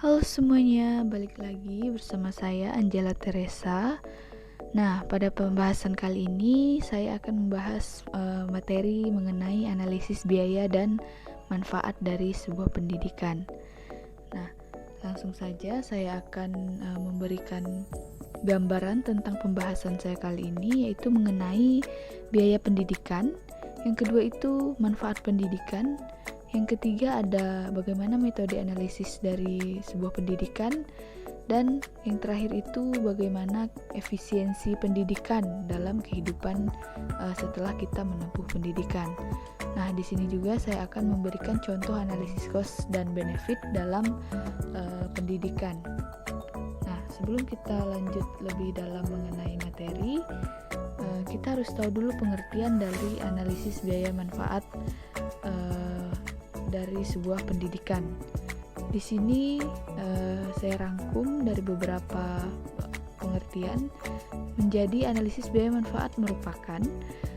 Halo semuanya, balik lagi bersama saya Angela Teresa. Nah, pada pembahasan kali ini saya akan membahas materi mengenai analisis biaya dan manfaat dari sebuah pendidikan. Nah, langsung saja saya akan memberikan gambaran tentang pembahasan saya kali ini, yaitu mengenai biaya pendidikan. Yang kedua itu manfaat pendidikan. Yang ketiga ada bagaimana metode analisis dari sebuah pendidikan, dan yang terakhir itu bagaimana efisiensi pendidikan dalam kehidupan setelah kita menempuh pendidikan. Nah, di sini juga saya akan memberikan contoh analisis cost dan benefit dalam pendidikan. Nah, sebelum kita lanjut lebih dalam mengenai materi, kita harus tahu dulu pengertian dari analisis biaya manfaat dari sebuah pendidikan. Di sini saya rangkum dari beberapa pengertian menjadi analisis biaya manfaat merupakan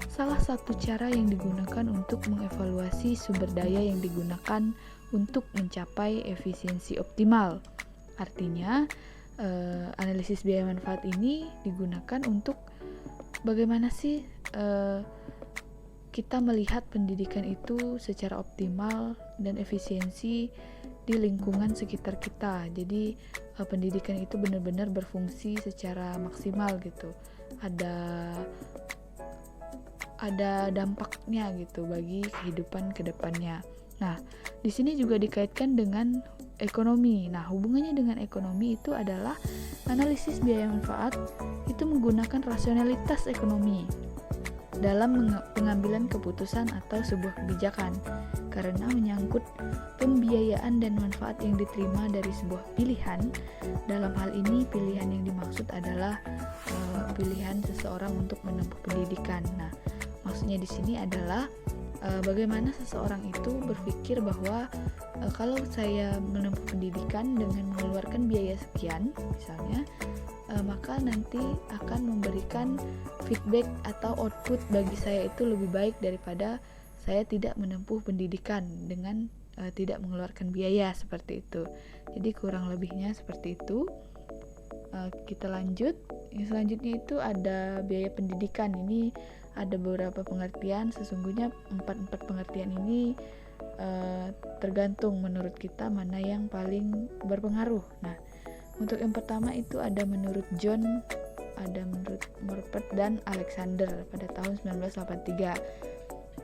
salah satu cara yang digunakan untuk mengevaluasi sumber daya yang digunakan untuk mencapai efisiensi optimal. Artinya, analisis biaya manfaat ini digunakan untuk bagaimana sih kita melihat pendidikan itu secara optimal dan efisiensi di lingkungan sekitar kita. Jadi pendidikan itu benar-benar berfungsi secara maksimal gitu. Ada dampaknya gitu bagi kehidupan kedepannya. Nah, di sini juga dikaitkan dengan ekonomi. Nah, hubungannya dengan ekonomi itu adalah analisis biaya manfaat itu menggunakan rasionalitas ekonomi dalam pengambilan keputusan atau sebuah kebijakan, karena menyangkut pembiayaan dan manfaat yang diterima dari sebuah pilihan. Dalam hal ini, pilihan yang dimaksud adalah pilihan seseorang untuk menempuh pendidikan. Nah, maksudnya di sini adalah bagaimana seseorang itu berpikir bahwa kalau saya menempuh pendidikan dengan mengeluarkan biaya sekian, misalnya, maka nanti akan memberikan feedback atau output bagi saya itu lebih baik daripada saya tidak menempuh pendidikan dengan tidak mengeluarkan biaya seperti itu. Jadi kurang lebihnya seperti itu. Kita lanjut. Yang selanjutnya itu ada biaya pendidikan. Ini ada beberapa pengertian. Sesungguhnya empat pengertian ini tergantung menurut kita mana yang paling berpengaruh. Nah, untuk yang pertama itu ada menurut John, ada menurut Morpeth dan Alexander pada tahun 1983.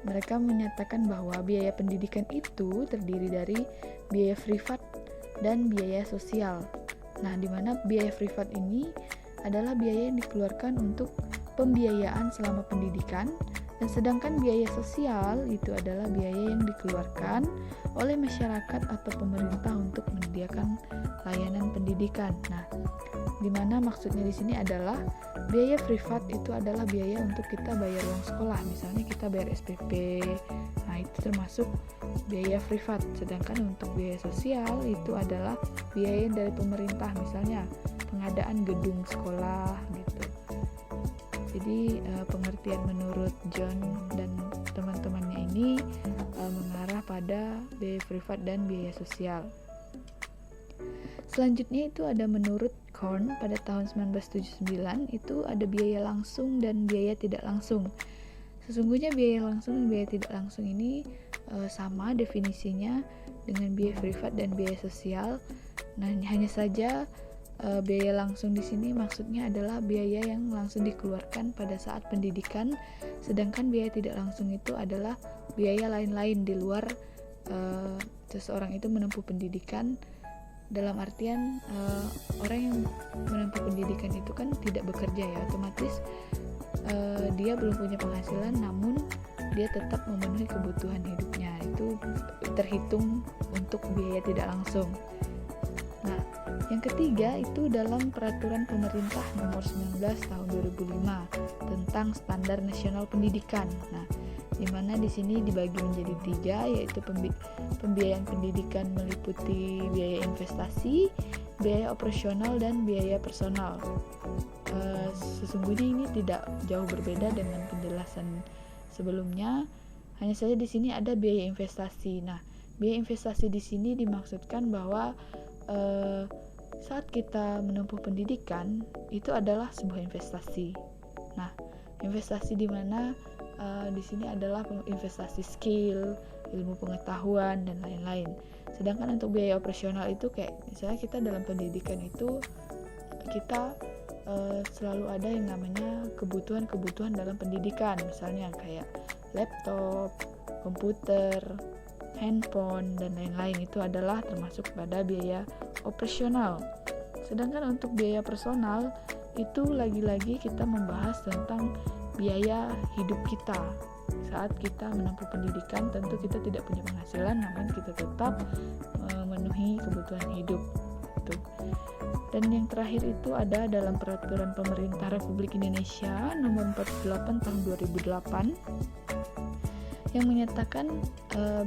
Mereka menyatakan bahwa biaya pendidikan itu terdiri dari biaya privat dan biaya sosial. Nah, di mana biaya privat ini adalah biaya yang dikeluarkan untuk pembiayaan selama pendidikan, dan sedangkan biaya sosial itu adalah biaya yang dikeluarkan oleh masyarakat atau pemerintah untuk menyediakan layanan pendidikan. Nah, di mana maksudnya di sini adalah biaya privat itu adalah biaya untuk kita bayar uang sekolah, misalnya kita bayar SPP. Nah, itu termasuk biaya privat. Sedangkan untuk biaya sosial itu adalah biaya dari pemerintah, misalnya pengadaan gedung sekolah gitu. Jadi pengertian menurut John dan teman-temannya ini mengarah pada biaya privat dan biaya sosial. Selanjutnya itu ada menurut Korn pada tahun 1979, itu ada biaya langsung dan biaya tidak langsung. Sesungguhnya biaya langsung dan biaya tidak langsung ini sama definisinya dengan biaya privat dan biaya sosial. Nah, hanya saja biaya langsung di sini maksudnya adalah biaya yang langsung dikeluarkan pada saat pendidikan, sedangkan biaya tidak langsung itu adalah biaya lain-lain di luar seseorang itu menempuh pendidikan. Dalam artian orang yang menempuh pendidikan itu kan tidak bekerja ya, otomatis dia belum punya penghasilan, namun dia tetap memenuhi kebutuhan hidupnya. Itu terhitung untuk biaya tidak langsung. Nah, yang ketiga itu dalam peraturan pemerintah nomor 19 tahun 2005 tentang standar nasional pendidikan. Nah, di mana di sini dibagi menjadi 3, yaitu pembiayaan pendidikan meliputi biaya investasi, biaya operasional, dan biaya personal. Sesungguhnya ini tidak jauh berbeda dengan penjelasan sebelumnya, hanya saja di sini ada biaya investasi. Nah, biaya investasi di sini dimaksudkan bahwa eh, saat kita menempuh pendidikan itu adalah sebuah investasi. Nah, investasi di mana di sini adalah investasi skill, ilmu pengetahuan dan lain-lain. Sedangkan untuk biaya operasional itu kayak misalnya kita dalam pendidikan itu kita selalu ada yang namanya kebutuhan-kebutuhan dalam pendidikan, misalnya kayak laptop, komputer, handphone dan lain-lain, itu adalah termasuk pada biaya operasional. Sedangkan untuk biaya personal itu lagi-lagi kita membahas tentang biaya hidup kita. Saat kita menempuh pendidikan tentu kita tidak punya penghasilan, namun kita tetap memenuhi kebutuhan hidup itu. Dan yang terakhir itu ada dalam Peraturan Pemerintah Republik Indonesia Nomor 48 Tahun 2008 yang menyatakan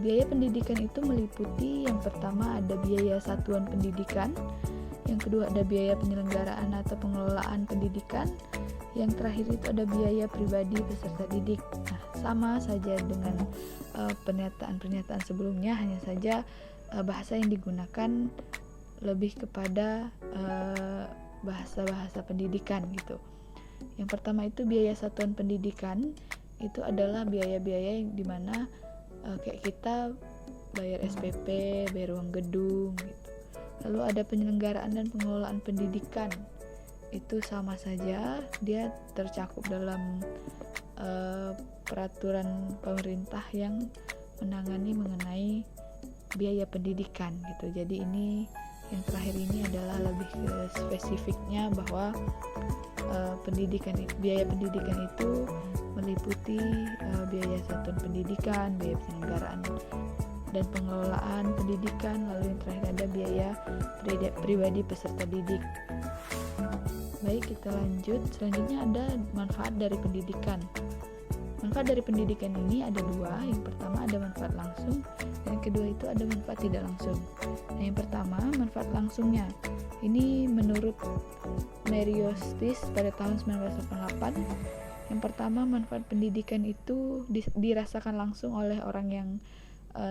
biaya pendidikan itu meliputi yang pertama ada biaya satuan pendidikan, yang kedua ada biaya penyelenggaraan atau pengelolaan pendidikan, yang terakhir itu ada biaya pribadi peserta didik. Nah, sama saja dengan pernyataan-pernyataan sebelumnya, hanya saja bahasa yang digunakan lebih kepada bahasa-bahasa pendidikan gitu. Yang pertama itu biaya satuan pendidikan, itu adalah biaya-biaya yang dimana kayak kita bayar SPP, bayar uang gedung gitu. Lalu ada penyelenggaraan dan pengelolaan pendidikan, itu sama saja, dia tercakup dalam peraturan pemerintah yang menangani mengenai biaya pendidikan gitu. Jadi ini yang terakhir ini adalah lebih ke spesifiknya bahwa biaya pendidikan itu meliputi biaya satuan pendidikan, biaya penyelenggaraan dan pengelolaan pendidikan, lalu yang terakhir ada biaya pribadi peserta didik. Baik, kita lanjut. Selanjutnya ada manfaat dari pendidikan. Manfaat dari pendidikan ini ada dua. Yang pertama ada manfaat langsung, dan yang kedua itu ada manfaat tidak langsung. Nah, yang pertama manfaat langsungnya. Ini menurut Merriostis pada tahun 1988. Yang pertama, manfaat pendidikan itu dirasakan langsung oleh orang yang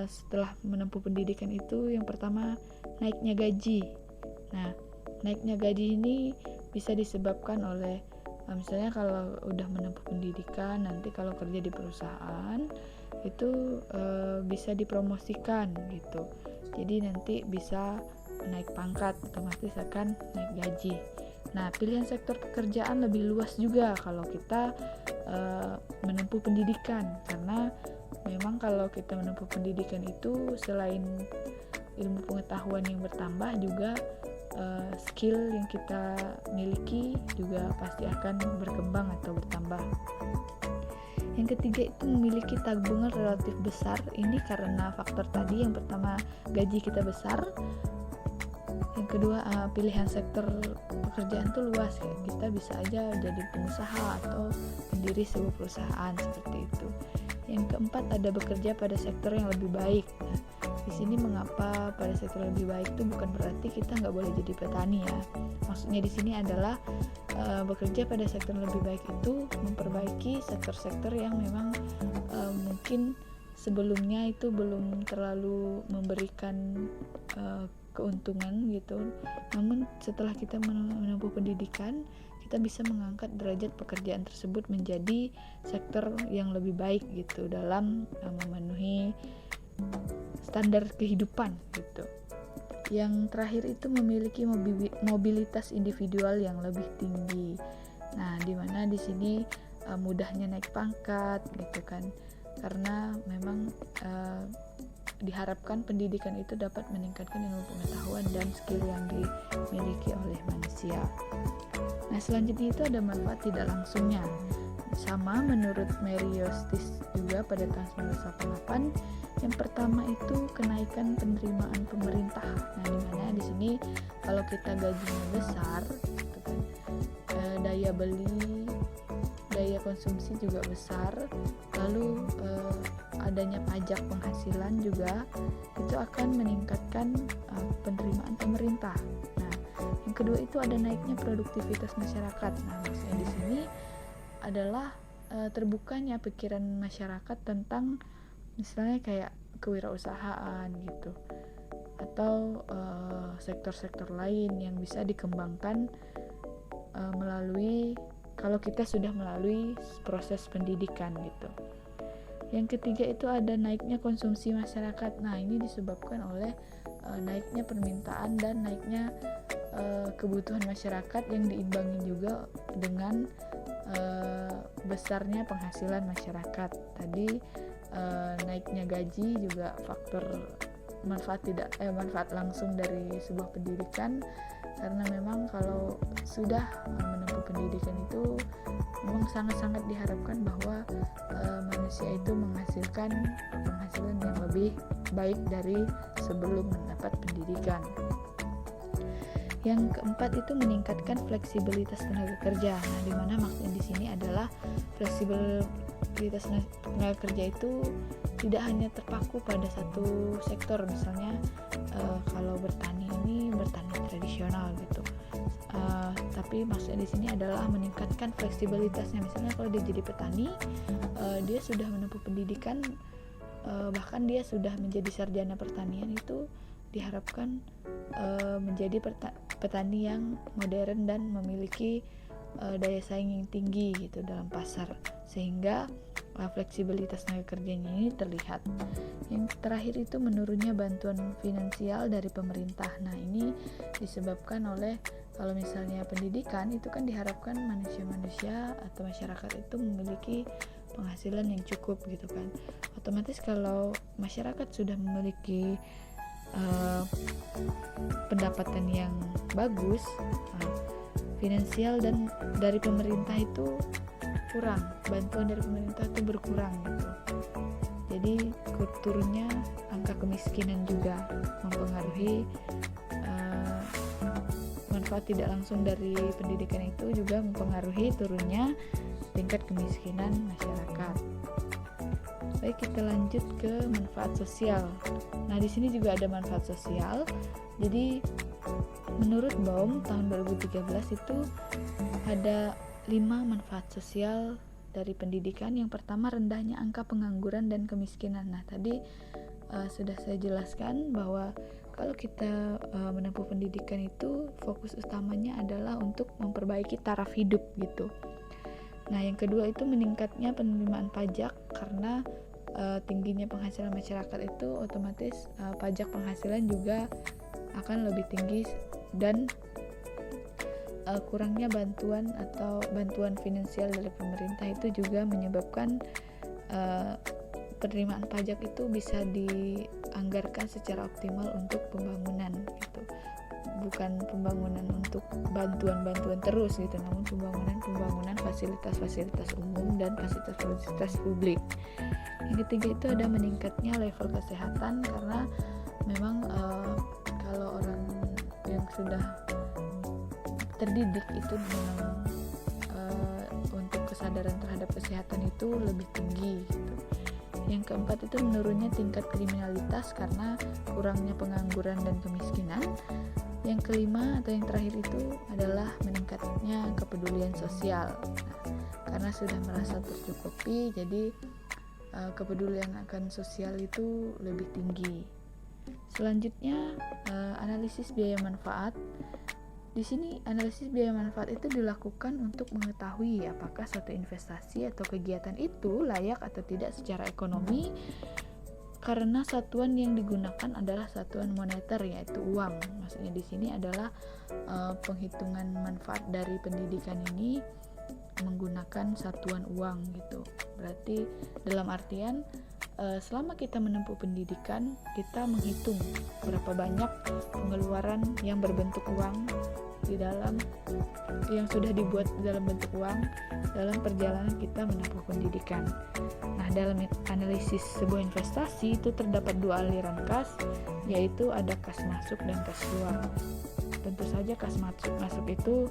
setelah menempuh pendidikan itu. Yang pertama, naiknya gaji. Nah, naiknya gaji ini bisa disebabkan oleh misalnya kalau udah menempuh pendidikan, nanti kalau kerja di perusahaan itu bisa dipromosikan gitu. Jadi nanti bisa naik pangkat, otomatis akan naik gaji. Nah, pilihan sektor pekerjaan lebih luas juga kalau kita menempuh pendidikan, karena memang kalau kita menempuh pendidikan itu selain ilmu pengetahuan yang bertambah, juga skill yang kita miliki juga pasti akan berkembang atau bertambah. Yang ketiga itu memiliki tabungan relatif besar. Ini karena faktor tadi, yang pertama gaji kita besar, yang kedua pilihan sektor pekerjaan itu luas, kita bisa aja jadi pengusaha atau pendiri sebuah perusahaan seperti itu. Yang keempat ada bekerja pada sektor yang lebih baik. Nah, di sini mengapa pada sektor lebih baik itu bukan berarti kita nggak boleh jadi petani ya. Maksudnya di sini adalah bekerja pada sektor yang lebih baik itu memperbaiki sektor-sektor yang memang mungkin sebelumnya itu belum terlalu memberikan keuntungan gitu. Namun setelah kita menempuh pendidikan, kita bisa mengangkat derajat pekerjaan tersebut menjadi sektor yang lebih baik gitu dalam memenuhi standar kehidupan gitu. Yang terakhir itu memiliki mobilitas individual yang lebih tinggi. Nah, di mana di sini mudahnya naik pangkat gitu kan. Karena memang diharapkan pendidikan itu dapat meningkatkan ilmu pengetahuan dan skill yang dimiliki oleh manusia. Nah, selanjutnya itu ada manfaat tidak langsungnya. Sama menurut Merriostis juga pada tahun 1988. Yang pertama itu kenaikan penerimaan pemerintah. Nah, di mana di sini kalau kita gajinya besar, gitu kan, daya beli, daya konsumsi juga besar. Lalu adanya pajak penghasilan juga itu akan meningkatkan penerimaan pemerintah. Nah, yang kedua itu ada naiknya produktivitas masyarakat. Nah, maksudnya di sini adalah terbukanya pikiran masyarakat tentang misalnya kayak kewirausahaan gitu. atau sektor-sektor lain yang bisa dikembangkan melalui kalau kita sudah melalui proses pendidikan gitu. Yang ketiga itu ada naiknya konsumsi masyarakat. Nah, ini disebabkan oleh naiknya permintaan dan naiknya kebutuhan masyarakat yang diimbangi juga dengan besarnya penghasilan masyarakat. Tadi naiknya gaji juga faktor manfaat langsung dari sebuah pendidikan, karena memang kalau sudah menempuh pendidikan itu memang sangat-sangat diharapkan bahwa manusia itu menghasilkan penghasilan yang lebih baik dari sebelum mendapat pendidikan. Yang keempat itu meningkatkan fleksibilitas tenaga kerja. Nah, di mana maksudnya di sini adalah fleksibilitas tenaga kerja itu tidak hanya terpaku pada satu sektor, misalnya kalau bertani tradisional gitu. Tapi maksudnya di sini adalah meningkatkan fleksibilitasnya. Misalnya kalau dia jadi petani, dia sudah menempuh pendidikan, bahkan dia sudah menjadi sarjana pertanian, itu diharapkan menjadi petani yang modern dan memiliki daya saing yang tinggi gitu dalam pasar, sehingga fleksibilitas tenaga kerjanya ini terlihat. Yang terakhir itu menurunnya bantuan finansial dari pemerintah. Nah, ini disebabkan oleh kalau misalnya pendidikan itu kan diharapkan manusia-manusia atau masyarakat itu memiliki penghasilan yang cukup gitu kan. Otomatis kalau masyarakat sudah memiliki pendapatan yang bagus, finansial dan dari pemerintah itu kurang, bantuan dari pemerintah itu berkurang gitu. Jadi turunnya angka kemiskinan juga mempengaruhi manfaat tidak langsung dari pendidikan itu juga mempengaruhi turunnya tingkat kemiskinan masyarakat. Baik, kita lanjut ke manfaat sosial. Nah, di sini juga ada manfaat sosial. Jadi menurut Baum tahun 2013 itu ada 5 manfaat sosial dari pendidikan. Yang pertama, rendahnya angka pengangguran dan kemiskinan. Nah, tadi sudah saya jelaskan bahwa kalau kita menempuh pendidikan itu fokus utamanya adalah untuk memperbaiki taraf hidup gitu. Nah, yang kedua itu meningkatnya penerimaan pajak, karena tingginya penghasilan masyarakat itu otomatis pajak penghasilan juga akan lebih tinggi, dan kurangnya bantuan finansial dari pemerintah itu juga menyebabkan penerimaan pajak itu bisa dianggarkan secara optimal untuk pembangunan gitu. Bukan pembangunan untuk bantuan terus gitu, namun pembangunan fasilitas-fasilitas umum dan fasilitas-fasilitas publik. Yang ketiga itu ada meningkatnya level kesehatan, karena memang kalau orang yang sudah terdidik itu memang untuk kesadaran terhadap kesehatan itu lebih tinggi gitu. Yang keempat itu menurunnya tingkat kriminalitas karena kurangnya pengangguran dan kemiskinan. Yang kelima atau yang terakhir itu adalah meningkatnya kepedulian sosial. Nah, karena sudah merasa tercukupi, jadi kepedulian akan sosial itu lebih tinggi. Selanjutnya analisis biaya manfaat. Di sini analisis biaya manfaat itu dilakukan untuk mengetahui apakah suatu investasi atau kegiatan itu layak atau tidak secara ekonomi, karena satuan yang digunakan adalah satuan moneter, yaitu uang. Maksudnya di sini adalah penghitungan manfaat dari pendidikan ini menggunakan satuan uang gitu. Berarti dalam artian selama kita menempuh pendidikan, kita menghitung berapa banyak pengeluaran yang berbentuk uang di dalam yang sudah dibuat dalam bentuk uang dalam perjalanan kita menempuh pendidikan. Nah, dalam analisis sebuah investasi itu terdapat 2 aliran kas, yaitu ada kas masuk dan kas keluar. Tentu saja kas masuk itu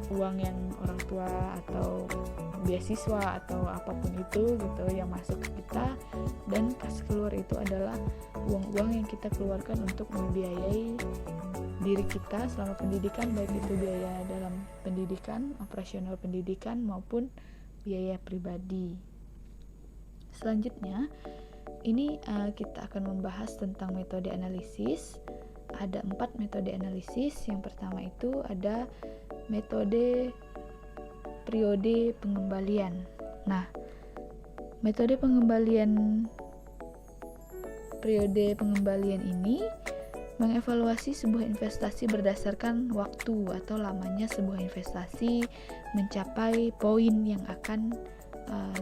uang yang orang tua atau beasiswa atau apapun itu gitu yang masuk ke kita, dan kas keluar itu adalah uang-uang yang kita keluarkan untuk membiayai diri kita selama pendidikan, baik itu biaya dalam pendidikan, operasional pendidikan maupun biaya pribadi. Selanjutnya ini kita akan membahas tentang metode analisis. Ada 4 metode analisis. Yang pertama itu ada metode periode pengembalian. Nah, metode periode pengembalian ini mengevaluasi sebuah investasi berdasarkan waktu atau lamanya sebuah investasi mencapai poin yang akan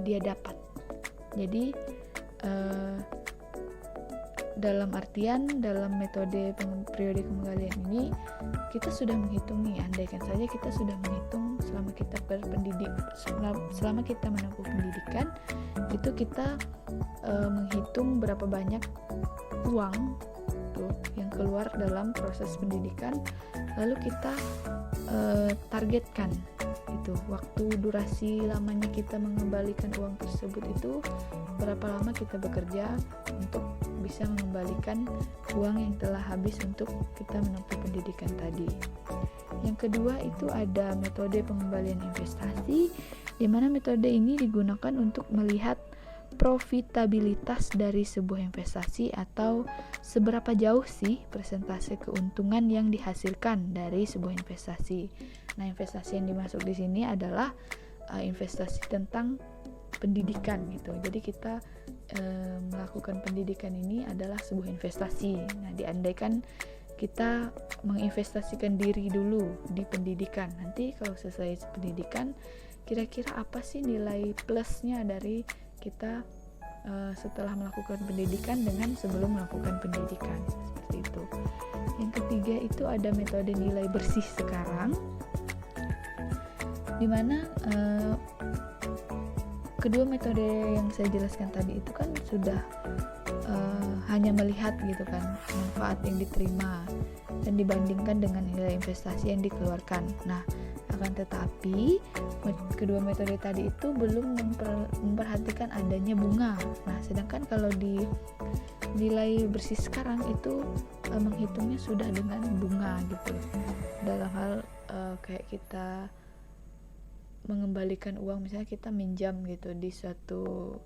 dia dapat. Jadi dalam metode periode pengembalian ini kita sudah menghitung nih, andaikan saja kita sudah menghitung selama kita menempuh pendidikan itu kita menghitung berapa banyak uang tuh yang keluar dalam proses pendidikan, lalu kita targetkan itu waktu durasi lamanya kita mengembalikan uang tersebut itu berapa lama kita bekerja untuk bisa mengembalikan uang yang telah habis untuk kita menempuh pendidikan tadi. Yang kedua itu ada metode pengembalian investasi, di mana metode ini digunakan untuk melihat profitabilitas dari sebuah investasi atau seberapa jauh sih persentase keuntungan yang dihasilkan dari sebuah investasi. Nah, investasi yang dimasuk di sini adalah investasi tentang pendidikan gitu. Jadi kita melakukan pendidikan ini adalah sebuah investasi. Nah, diandaikan kita menginvestasikan diri dulu di pendidikan, nanti kalau selesai pendidikan kira-kira apa sih nilai plusnya dari kita setelah melakukan pendidikan dengan sebelum melakukan pendidikan, seperti itu. Yang ketiga itu ada metode nilai bersih sekarang, dimana kedua metode yang saya jelaskan tadi itu kan sudah hanya melihat gitu kan manfaat yang diterima dan dibandingkan dengan nilai investasi yang dikeluarkan. Nah, akan tetapi kedua metode tadi itu belum memperhatikan adanya bunga. Nah, sedangkan kalau di nilai bersih sekarang itu menghitungnya sudah dengan bunga gitu. Dalam hal kayak kita mengembalikan uang, misalnya kita minjam gitu di suatu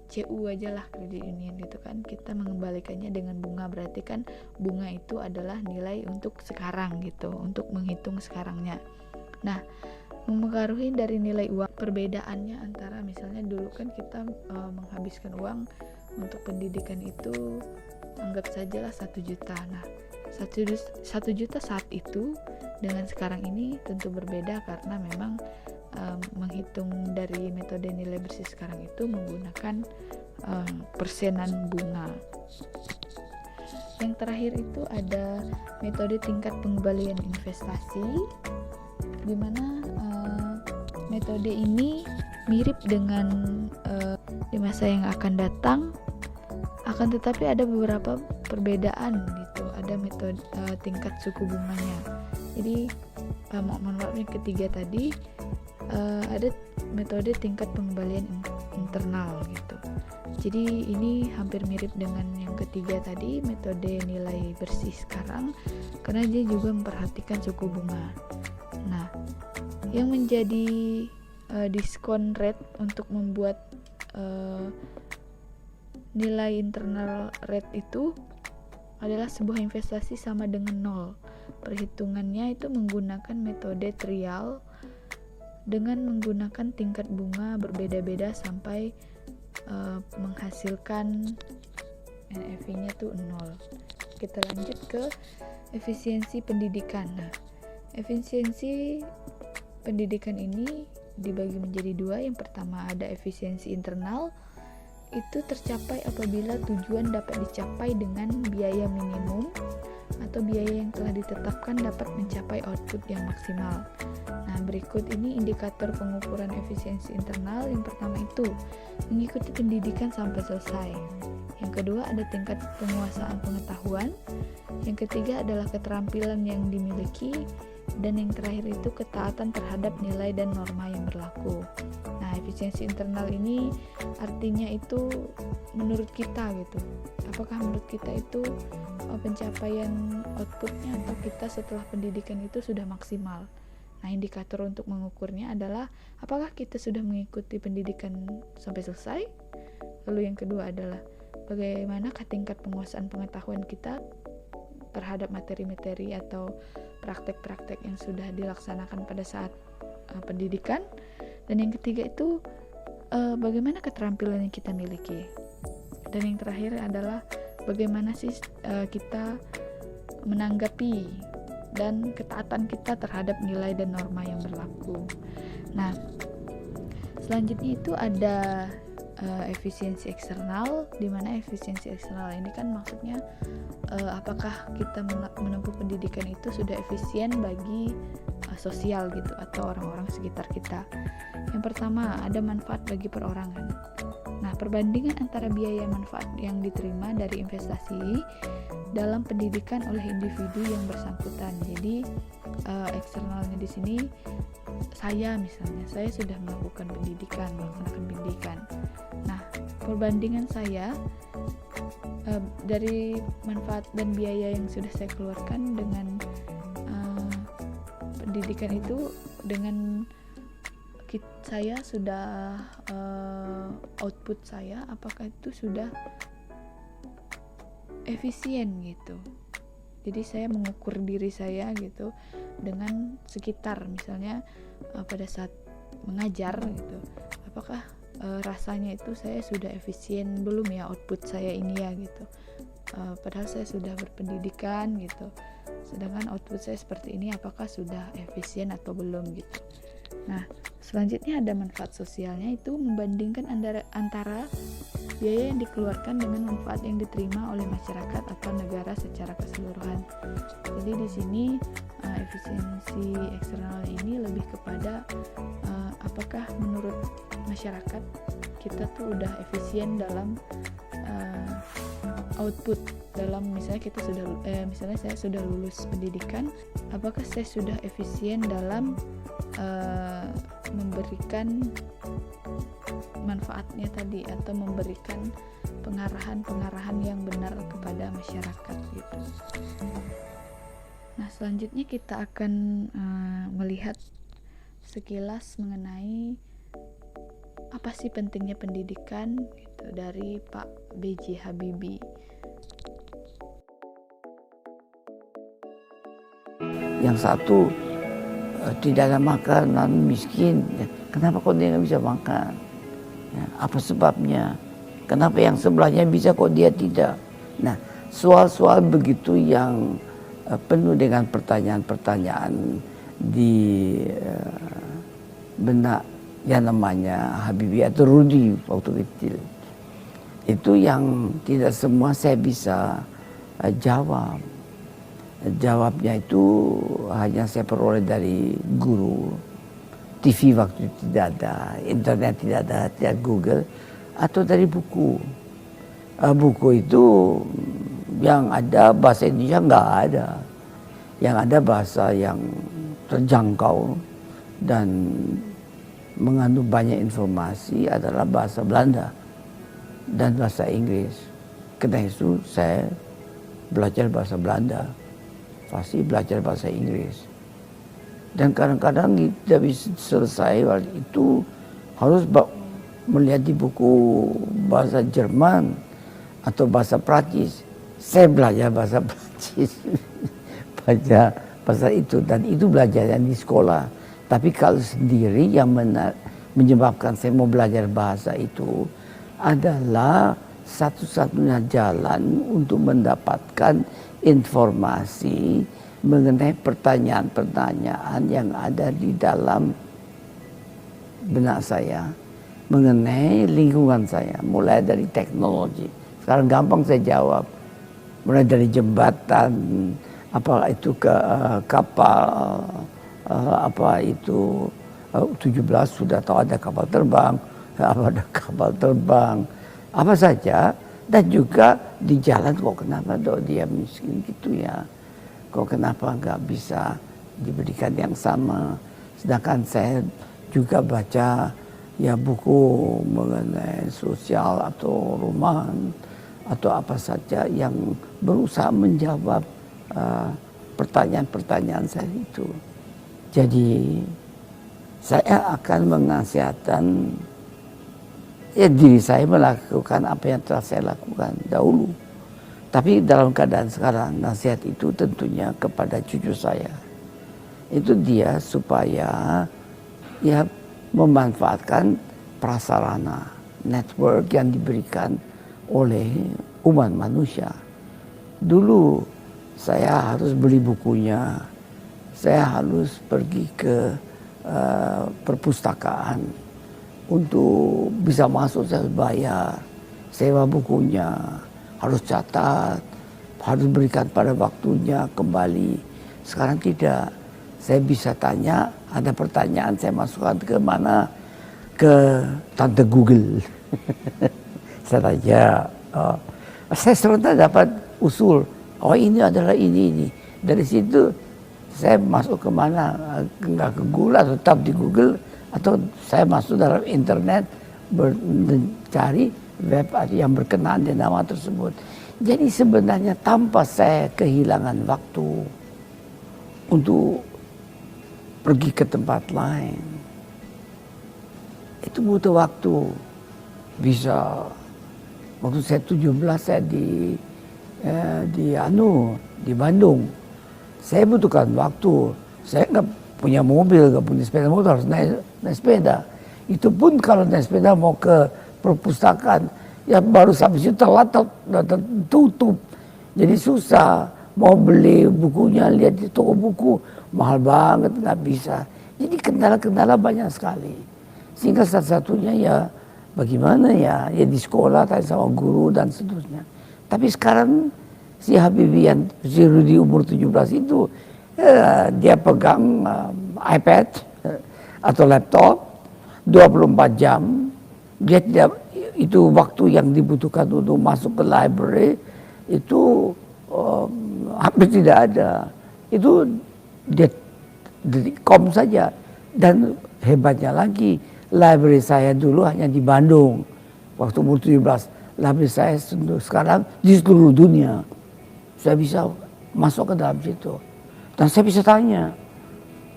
CU aja lah, kredit union gitu kan, kita mengembalikannya dengan bunga, berarti kan bunga itu adalah nilai untuk sekarang gitu, untuk menghitung sekarangnya. Nah, mempengaruhi dari nilai uang, perbedaannya antara misalnya dulu kan kita menghabiskan uang untuk pendidikan itu anggap sajalah 1 juta. Nah, 1 juta saat itu dengan sekarang ini tentu berbeda karena memang menghitung dari metode nilai bersih sekarang itu menggunakan persenan bunga. Yang terakhir itu ada metode tingkat pengembalian investasi, di mana metode ini mirip dengan di masa yang akan datang, akan tetapi ada beberapa perbedaan gitu. Ada metode tingkat suku bunganya. Jadi mohon maaf yang ketiga tadi ada metode tingkat pengembalian internal gitu. Jadi ini hampir mirip dengan yang ketiga tadi, metode nilai bersih sekarang, karena dia juga memperhatikan suku bunga. Nah, yang menjadi diskon rate untuk membuat nilai internal rate itu adalah sebuah investasi sama dengan 0. Perhitungannya itu menggunakan metode trial dengan menggunakan tingkat bunga berbeda-beda sampai menghasilkan NFI-nya tuh 0. Kita lanjut ke efisiensi pendidikan. Nah, efisiensi pendidikan ini dibagi menjadi 2. Yang pertama ada efisiensi internal, itu tercapai apabila tujuan dapat dicapai dengan biaya minimum atau biaya yang telah ditetapkan dapat mencapai output yang maksimal. Nah, berikut ini indikator pengukuran efisiensi internal. Yang pertama itu mengikuti pendidikan sampai selesai. Yang kedua ada tingkat penguasaan pengetahuan. Yang ketiga adalah keterampilan yang dimiliki. Dan yang terakhir itu ketaatan terhadap nilai dan norma yang berlaku. Nah, efisiensi internal ini artinya itu menurut kita gitu. Apakah menurut kita itu pencapaian outputnya atau kita setelah pendidikan itu sudah maksimal. Nah, indikator untuk mengukurnya adalah apakah kita sudah mengikuti pendidikan sampai selesai. Lalu yang kedua adalah bagaimanakah tingkat penguasaan pengetahuan kita terhadap materi-materi atau praktek-praktek yang sudah dilaksanakan pada saat pendidikan. Dan yang ketiga itu bagaimana keterampilan yang kita miliki. Dan yang terakhir adalah bagaimana sih kita menanggapi dan ketaatan kita terhadap nilai dan norma yang berlaku. Nah, selanjutnya itu ada efisiensi eksternal, di mana efisiensi eksternal ini kan maksudnya apakah kita menempuh pendidikan itu sudah efisien bagi sosial gitu atau orang-orang sekitar kita. Yang pertama, ada manfaat bagi perorangan. Nah, perbandingan antara biaya manfaat yang diterima dari investasi dalam pendidikan oleh individu yang bersangkutan. Jadi eksternalnya di sini saya sudah melakukan melaksanakan pendidikan. Nah, perbandingan saya dari manfaat dan biaya yang sudah saya keluarkan dengan pendidikan itu, dengan saya sudah output saya apakah itu sudah efisien gitu. Jadi saya mengukur diri saya gitu dengan sekitar, misalnya pada saat mengajar gitu, apakah rasanya itu saya sudah efisien belum ya output saya ini ya gitu. Padahal saya sudah berpendidikan gitu, sedangkan output saya seperti ini, apakah sudah efisien atau belum gitu. Nah, selanjutnya ada manfaat sosialnya, itu membandingkan antara biaya yang dikeluarkan dengan manfaat yang diterima oleh masyarakat atau negara secara keseluruhan. Jadi di sini efisiensi eksternal ini lebih kepada apakah menurut masyarakat kita tuh udah efisien dalam output, dalam misalnya kita sudah misalnya saya sudah lulus pendidikan, apakah saya sudah efisien dalam memberikan manfaatnya tadi atau memberikan pengarahan yang benar kepada masyarakat gitu. Nah, selanjutnya kita akan melihat sekilas mengenai apa sih pentingnya pendidikan gitu dari Pak B.J. Habibie. Yang satu tidak ada makanan, miskin. Kenapa kok dia nggak bisa makan? Ya, apa sebabnya? Kenapa yang sebelahnya bisa kok dia tidak? Nah, soal-soal begitu yang penuh dengan pertanyaan-pertanyaan di benak yang namanya Habibie atau Rudi waktu kecil. Itu yang tidak semua saya bisa jawab. Jawabnya itu hanya saya peroleh dari guru. TV waktu itu tidak ada, internet tidak ada, tidak Google, atau dari buku. Buku itu yang ada bahasa Indonesia nggak ada. Yang ada bahasa yang terjangkau dan mengandung banyak informasi adalah bahasa Belanda dan bahasa Inggris. Karena itu saya belajar bahasa Belanda, pasti belajar bahasa Inggris. Dan kadang-kadang tidak bisa selesai waktu itu, harus melihat di buku bahasa Jerman atau bahasa Prancis. Saya belajar bahasa Prancis, baca bahasa itu, dan itu belajarnya di sekolah. Tapi kalau sendiri yang menyebabkan saya mau belajar bahasa itu adalah satu-satunya jalan untuk mendapatkan informasi mengenai pertanyaan-pertanyaan yang ada di dalam benak saya, mengenai lingkungan saya, mulai dari teknologi. Sekarang gampang saya jawab, mulai dari jembatan, apa itu ke kapal, apa itu 17 sudah tahu ada kapal terbang, apa ada kapal terbang, apa saja. Dan juga di jalan, kok kenapa dong dia miskin gitu ya, kok kenapa nggak bisa diberikan yang sama. Sedangkan saya juga baca ya buku mengenai sosial atau roman atau apa saja yang berusaha menjawab pertanyaan-pertanyaan saya itu. Jadi saya akan menasihatkan ya diri saya melakukan apa yang telah saya lakukan dahulu. Tapi dalam keadaan sekarang, nasihat itu tentunya kepada cucu saya. Itu dia supaya ya memanfaatkan prasarana network yang diberikan oleh umat manusia. Dulu saya harus beli bukunya, saya harus pergi ke perpustakaan untuk bisa masuk, saya harus bayar sewa bukunya, harus catat, harus berikan pada waktunya kembali. Sekarang tidak, saya bisa tanya, ada pertanyaan saya masukkan ke mana, ke tante Google. Saya tanya, saya sebentar dapat usul, oh ini adalah ini. Dari situ saya masuk ke mana, enggak ke Google atau tetap di Google, atau saya masuk dalam internet mencari web yang berkenaan dengan nama tersebut. Jadi sebenarnya tanpa saya kehilangan waktu untuk pergi ke tempat lain, itu butuh waktu. Bisa waktu saya 17 saya di Bandung, saya butuhkan waktu. Saya nggak punya mobil, nggak punya sepeda motor, harus naik sepeda. Itu pun kalau naik sepeda mau ke perpustakaan, ya baru sampai situ telat, tutup. Jadi susah. Mau beli bukunya, lihat di toko buku, mahal banget, nggak bisa. Jadi kendala-kendala banyak sekali. Sehingga satu-satunya ya bagaimana ya di sekolah tanya sama guru dan seterusnya. Tapi sekarang si Habibie yang si Rudi umur 17 itu, dia pegang iPad atau laptop 24 jam. Dia tidak, itu waktu yang dibutuhkan untuk masuk ke library itu hampir tidak ada. Itu dia kom saja. Dan hebatnya lagi, library saya dulu hanya di Bandung waktu umur 17. Library saya sekarang di seluruh dunia. Saya bisa masuk ke dalam situ. Dan saya bisa tanya.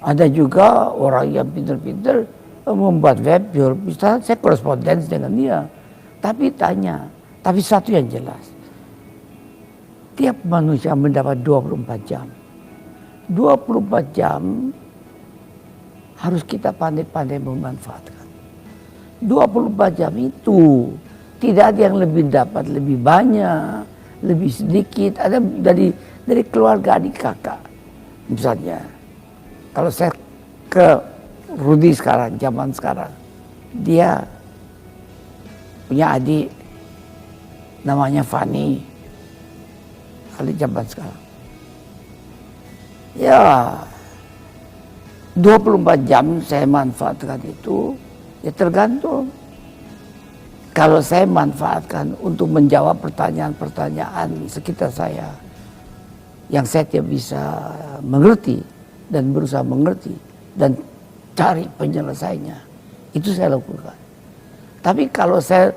Ada juga orang yang pintar-pintar membuat web, bisa saya korespondensi dengan dia. Tapi tanya, tapi satu yang jelas. Tiap manusia mendapat 24 jam. 24 jam harus kita pandai-pandai memanfaatkan. 24 jam itu tidak ada yang lebih dapat lebih banyak, lebih sedikit. Ada dari keluarga adik kakak. Misalnya, kalau saya ke Rudi sekarang, zaman sekarang, dia punya adik namanya Fani. Kali zaman sekarang. Ya, 24 jam saya manfaatkan itu, ya tergantung. Kalau saya manfaatkan untuk menjawab pertanyaan-pertanyaan sekitar saya, yang saya tidak bisa mengerti, dan berusaha mengerti, dan cari penyelesaiannya, itu saya lakukan. Tapi kalau saya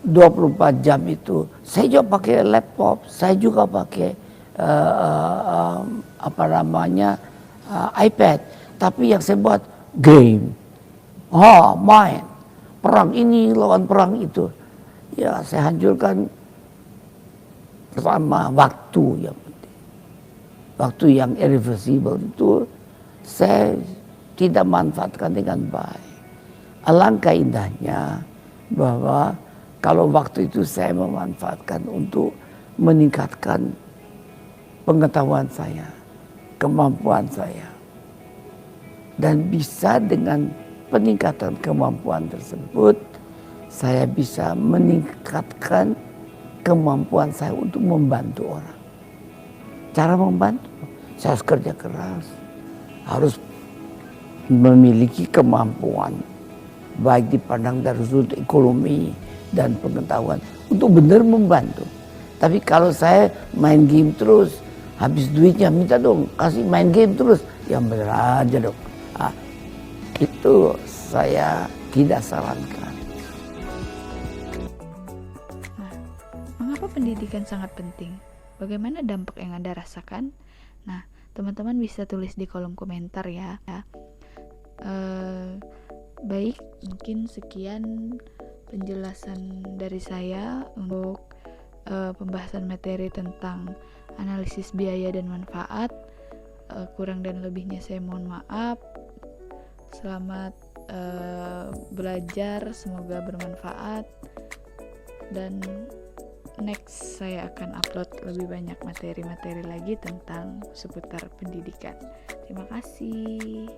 24 jam itu, saya juga pakai laptop, saya juga pakai iPad. Tapi yang saya buat game, main, perang ini lawan perang itu. Ya saya hancurkan pertama waktu yang penting. Waktu yang irreversible itu saya tidak manfaatkan dengan baik. Alangkah indahnya bahwa kalau waktu itu saya memanfaatkan untuk meningkatkan pengetahuan saya, kemampuan saya. Dan bisa dengan peningkatan kemampuan tersebut, saya bisa meningkatkan kemampuan saya untuk membantu orang. Cara membantu, saya harus kerja keras, harus memiliki kemampuan, baik dipandang dari sudut ekonomi dan pengetahuan, untuk benar membantu. Tapi kalau saya main game terus, habis duitnya minta dong, kasih main game terus, ya bener aja dong. Itu saya tidak sarankan. Nah, mengapa pendidikan sangat penting? Bagaimana dampak yang Anda rasakan? Nah, teman-teman bisa tulis di kolom komentar ya. Baik, mungkin sekian penjelasan dari saya untuk pembahasan materi tentang analisis biaya dan manfaat. Kurang dan lebihnya saya mohon maaf. Selamat belajar, semoga bermanfaat, dan next saya akan upload lebih banyak materi-materi lagi tentang seputar pendidikan. Terima kasih.